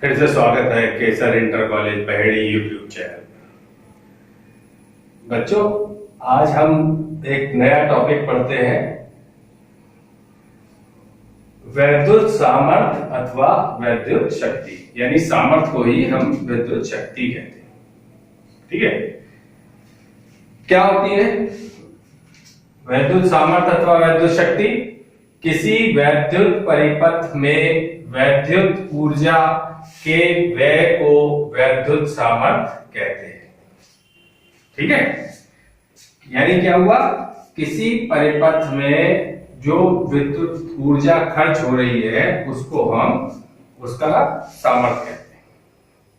फिर से स्वागत है केसर इंटर कॉलेज पहेड़ी यूट्यूब चैनल। बच्चों, आज हम एक नया टॉपिक पढ़ते हैं, वैद्युत सामर्थ्य अथवा वैद्युत शक्ति। यानी सामर्थ्य को ही हम वैद्युत शक्ति कहते हैं। ठीक है, क्या होती है वैद्युत सामर्थ्य अथवा वैद्युत शक्ति? किसी वैद्युत परिपथ में वैद्युत ऊर्जा के व्यय को वैद्युत सामर्थ्य कहते हैं। ठीक है, यानी क्या हुआ, किसी परिपथ में जो विद्युत ऊर्जा खर्च हो रही है उसको हम उसका सामर्थ्य कहते हैं।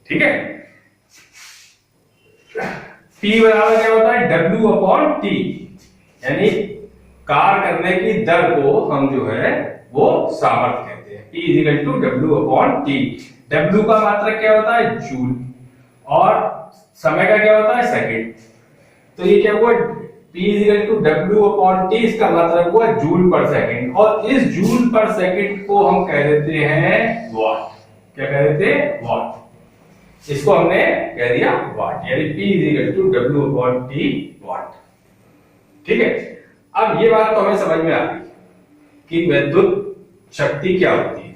ठीक है, P बराबर क्या होता है, W/T, यानी कार्य करने की दर को हम जो है वो सामर्थ्य कहते हैं। P = W/T। W का मात्रक क्या होता है, जूल, और समय का क्या होता है, सेकंड। तो ये क्या हुआ, P = W/T, इसका मतलब हुआ जूल पर सेकंड, और इस जूल पर सेकंड को हम कह देते हैं वाट। क्या कह देते हैं, वाट। इसको हमने कह दिया वाट, यानी P = W/T वाट। ठीक है, अब ये बात तो हमें समझ में आ गई कि विद्युत शक्ति क्या होती है।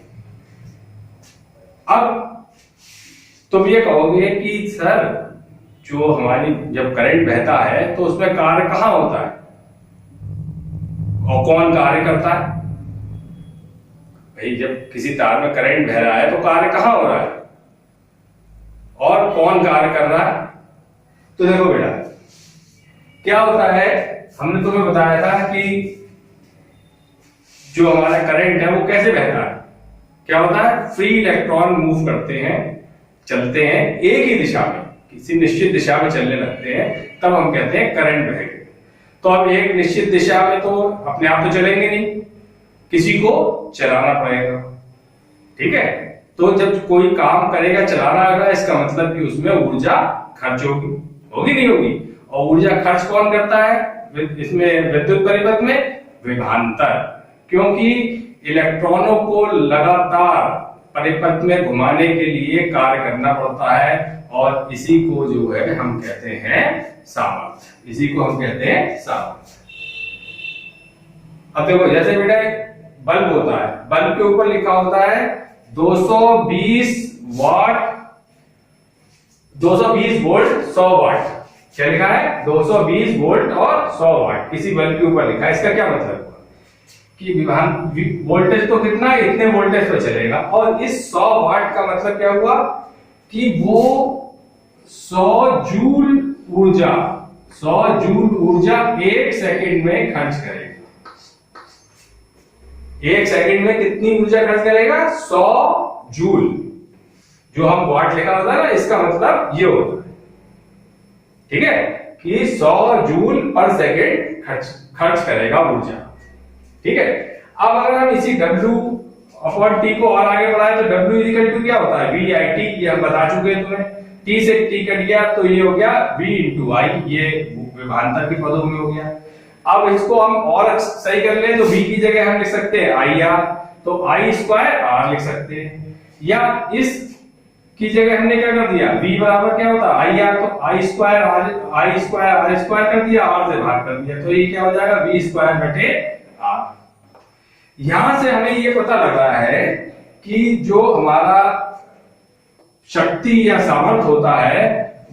अब तुम ये कहोगे कि सर, जो हमारी जब करंट बहता है तो उसमें कार्य कहां होता है और कौन कार्य करता है? भाई, जब किसी तार में करंट बह रहा है तो कार्य कहां हो रहा है और कौन कार्य कर रहा है? तो देखो बेटा, क्या होता है, हमने तुम्हें बताया था कि जो हमारा करंट है वो कैसे बहता है। क्या होता है, फ्री इलेक्ट्रॉन मूव करते हैं, चलते हैं एक ही दिशा में, किसी निश्चित दिशा में चलने लगते हैं, तब हम कहते हैं करंट बह गए। तो अब एक निश्चित दिशा में तो अपने आप तो चलेंगे नहीं, किसी को चलाना पड़ेगा। ठीक है, तो जब कोई काम करेगा, चलाना होगा, इसका मतलब कि उसमें ऊर्जा खर्च होगी, होगी नहीं होगी? और ऊर्जा खर्च कौन करता है इसमें, विद्युत परिपथ में? विभवांतर। क्योंकि इलेक्ट्रॉनों को लगातार परिपथ में घुमाने के लिए कार्य करना पड़ता है, और इसी को जो है हम कहते हैं सामर्थ्य। इसी को हम कहते हैं सामर्थ्य। अब देखो, जैसे बेटा बल्ब होता है, बल्ब के ऊपर लिखा होता है 220 वाट, 220 वोल्ट 100 वाट। क्या लिखा है, 220 वोल्ट और 100 वाट किसी बल्ब के ऊपर लिखा है। इसका क्या मतलब हुआ कि वोल्टेज तो कितना है, इतने वोल्टेज पर चलेगा, और इस 100 वाट का मतलब क्या हुआ कि वो 100 जूल ऊर्जा 1 सेकंड में खर्च करेगा। 1 सेकंड में कितनी ऊर्जा खर्च करेगा, 100 जूल। जो हम वाट लिखा होता है ना, इसका मतलब ये होता है। ठीक है, कि 100 जूल पर सेकंड खर्च करेगा ऊर्जा। ठीक है, अब अगर हम इसी W/T को और आगे बढ़ाए तो W = क्या होता है, VIT। ये हम बता चुके हैं तुम्हें। T से T कट गया तो ये हो गया V × I, ये विभवांतर के पदों में हो गया। अब इसको हम और सही कर लें तो V की जगह हम लिख सकते हैं IR, तो I²R लिख सकते हैं। या इस की जगह हमने क्या कर दिया, V बराबर क्या होता है, IR, तो I²R² कर दिया, R से भाग कर दिया, तो ये क्या हो जाएगा, V²/R। यहां से हमें ये पता लग रहा है कि जो हमारा शक्ति या सामर्थ्य होता है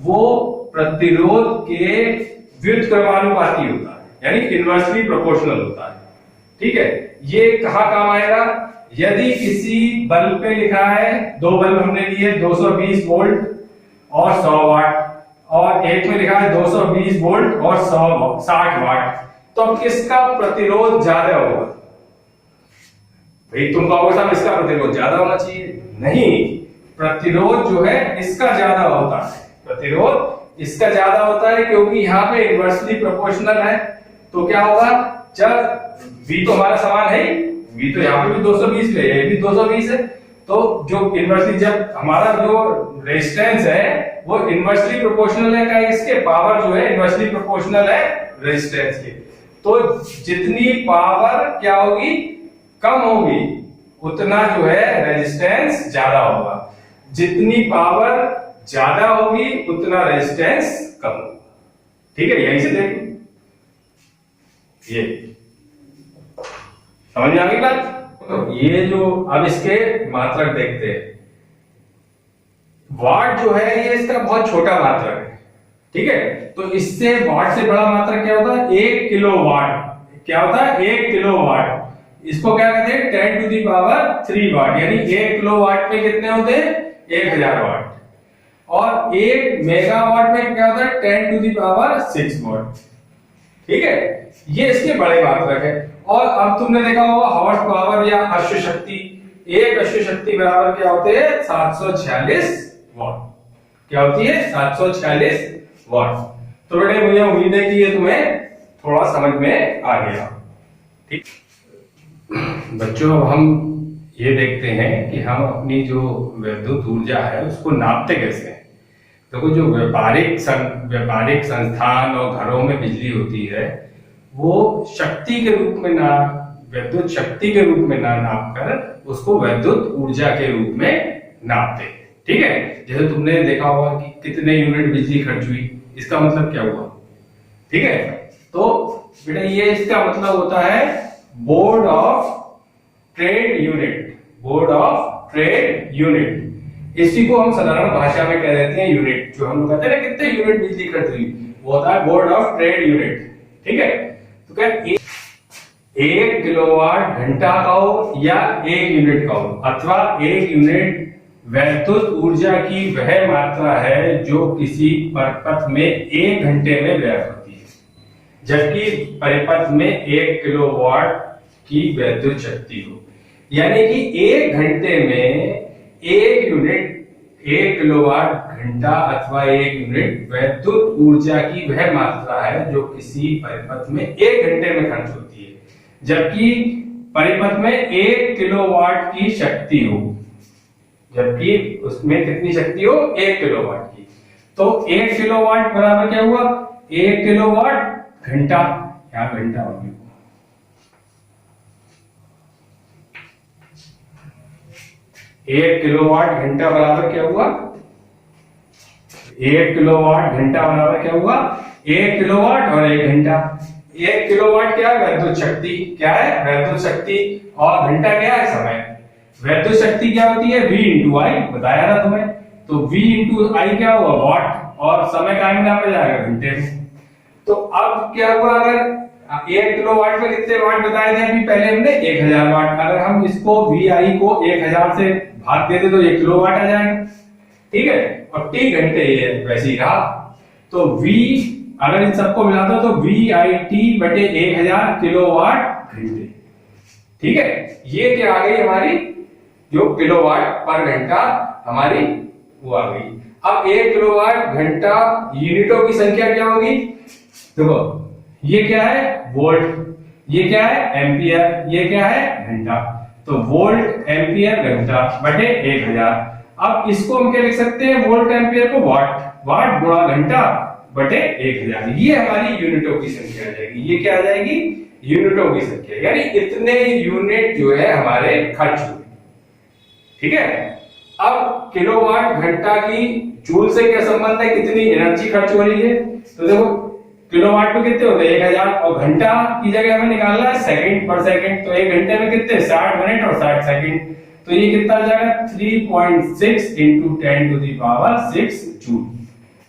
वो प्रतिरोध के व्युत्क्रमानुपाती होता है, यानी इनवर्सली प्रोपोर्शनल होता है। ठीक है, ये कहां काम आएगा, यदि किसी बल्ब पे लिखा है, 2 बल्ब हमने लिए 220 वोल्ट और 100 वाट, और एक में लिखा है 220 वोल्ट और 60 वाट, तो अब किसका प्रतिरोध ज्यादा होगा? भाई, तुम कहोगे साहब इसका प्रतिरोध ज्यादा होना चाहिए। नहीं, प्रतिरोध जो है इसका ज्यादा होता है। प्रतिरोध इसका ज्यादा होता है क्योंकि यहाँ पे इनवर्सली प्रोपोर्शनल है। तो क्या होगा, जब V तो हमारा समान है, V तो यहाँ पे भी 220 है, ये भी 220 है, तो जो इनवर्सली, जब हमारा जो रेजिस्टेंस है वो इनवर्सली प्रोपोर्शनल है, क्या इसके पावर जो है इनवर्सली प्रोपोर्शनल है रेजिस्टेंस के। तो जितनी पावर क्या होगी, कम होगी, उतना जो है रेजिस्टेंस ज्यादा होगा। जितनी पावर ज्यादा होगी उतना रेजिस्टेंस कम होगा। ठीक है, यहीं से देखिए, ये समझ में आ गई बात। तो ये जो अब इसके मात्रक देखते हैं, वाट जो है ये इसका बहुत छोटा मात्रक है। ठीक है, तो इससे वाट से बड़ा मात्रक क्या होता है? 1 किलो वाट। क्या होता है? 1 किलो वाट। इसको क्या कहते हैं? 10 टू दी पावर 3 वाट, यानी 1 किलो वाट में कितने होते हैं? 1000 वाट। और 1 मेगावाट में क्या होता है? 10 टू दी पावर 6 वाट। ठीक है, ये इसके बड़े मात्रक है। और अब तुमने देखा होगा हॉर्स पावर या अश्व शक्ति, एक अश्व शक्ति बराबर क्या होते हैं? 746 वाट। क्या होती है? 746 वाट। तो बेटे मुझे उम्मीद है कि ये तुम्हें थोड़ा समझ में आ गया। ठीक बच्चों, अब हम ये देखते हैं कि हम अपनी जो विद्युत ऊर्जा है उसको नापते कैसे हैं। देखो, जो व्यापारिक संस्थान और घरों में बिजली होती है वो शक्ति के रूप में ना, विद्युत शक्ति के रूप में ना नाप कर उसको विद्युत ऊर्जा के रूप में नापते हैं। ठीक है, जैसे तुमने देखा होगा कि कितने यूनिट बिजली खर्च हुई, इसका मतलब क्या हुआ। ठीक है, तो बेटा ये इसका मतलब होता है board of trade unit. Board of trade unit, इसी को हम साधारण भाषा में कह देते हैं यूनिट। जो हम लोग कहते हैं ना कितने यूनिट बिजली खर्च हुई, वो होता है बोर्ड ऑफ ट्रेड यूनिट। ठीक है, तो क्या 1 किलोवाट घंटा का हो या 1 यूनिट का हो, अथवा 1 यूनिट वैद्युत ऊर्जा की वह मात्रा है जो किसी परिपथ में 1 घंटे में व्यय होती है, जबकि परिपथ में 1 किलोवाट की वैद्युत शक्ति हो। यानी कि 1 घंटे में 1 यूनिट 1 किलोवाट घंटा अथवा 1 यूनिट वैद्युत ऊर्जा की वह मात्रा है जो किसी परिपथ में 1 घंटे में खर्च होती है, जबकि परिपथ में 1 किलोवाट की शक्ति हो, जबकि उसमें कितनी शक्ति हो? 1 किलोवाट की। तो 1 किलोवाट बराबर क्या हुआ? 1 किलोवाट घंटा, यहाँ घंटा हो गया। 1 किलोवाट घंटा बराबर क्या हुआ? 1 किलोवाट घंटा बराबर क्या हुआ? 1 किलोवाट और 1 घंटा। 1 किलोवाट क्या है? वैद्युत शक्ति। क्या है? वैद्युत शक्ति। और घंटा क्या है? समय। वैद्युत शक्ति क्या होती है? V इंटू आई, बताया ना तुम्हें। तो V इंटू आई क्या हुआ? वाट। और समय टाइम नापा जाएगा घंटे में। तो अब क्या हुआ? अगर 1 किलोवाट में कितने वाट बताए थे अभी पहले हमने? 1000 वाट। अगर हम इसको VI को 1000 से भाग देते तो 1 किलोवाट आ जाएगा। ठीक है, और T घंटे ये वैसे ही रहा। तो V अगर इन सबको मिला दो तो VIT बटे 1000 किलोवाट घंटे। ठीक है, ये क्या आ गई हमारी जो किलोवाट पर घंटा हमारी वो आ गई। अब 1 किलोवाट घंटा यूनिटों की संख्या क्या होगी? देखो, ये क्या है? वोल्ट। ये क्या है? एम्पियर। ये क्या है? घंटा। तो वोल्ट एम्पियर घंटा बटे 1000। अब इसको हम क्या लिख सकते हैं? वोल्ट एम्पियर को वाट, वाट गुणा घंटा बटे 1000। ये हमारी यूनिटों की संख्या आ जाएगी। ये क्या आ जाएगी? यूनिटों की संख्या, यानी इतने यूनिट जो है हमारे खर्च हुए। ठीक है, अब किलोवाट घंटा की जूल से क्या संबंध है? कितनी एनर्जी खर्च हो रही है। तो देखो, किलोवाट में कितने होते हैं? 1000। और घंटा की जगह हमें निकालना है सेकंड पर सेकंड। तो 1 घंटे में कितने? 60 मिनट और 60 सेकंड। तो ये कितना आ जाएगा? 3.6 into 10 to the power 6 joule.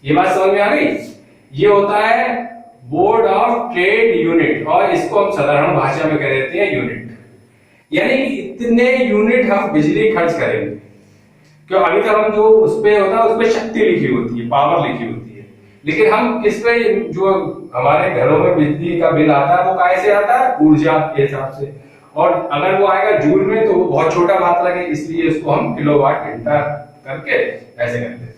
ये बात समझ में आ गई? ये होता है बोर्ड ऑफ ट्रेड यूनिट, और इसको हम साधारण भाषा में कह देते हैं यूनिट। यानी कि इतने यूनिट हम बिजली खर्च करेंगे। क्यों? अभी तक हम जो उस पे होता है उस पे शक्ति लिखी होती है, पावर लिखी होती है, लेकिन हम किस पे, जो हमारे घरों में बिजली का बिल आता है वो कैसे आता है? ऊर्जा के हिसाब से। और अगर वो आएगा जूल में तो वो बहुत छोटा मात्रा है, इसलिए इसको हम किलोवाट घंटा करके ऐसे करते हैं।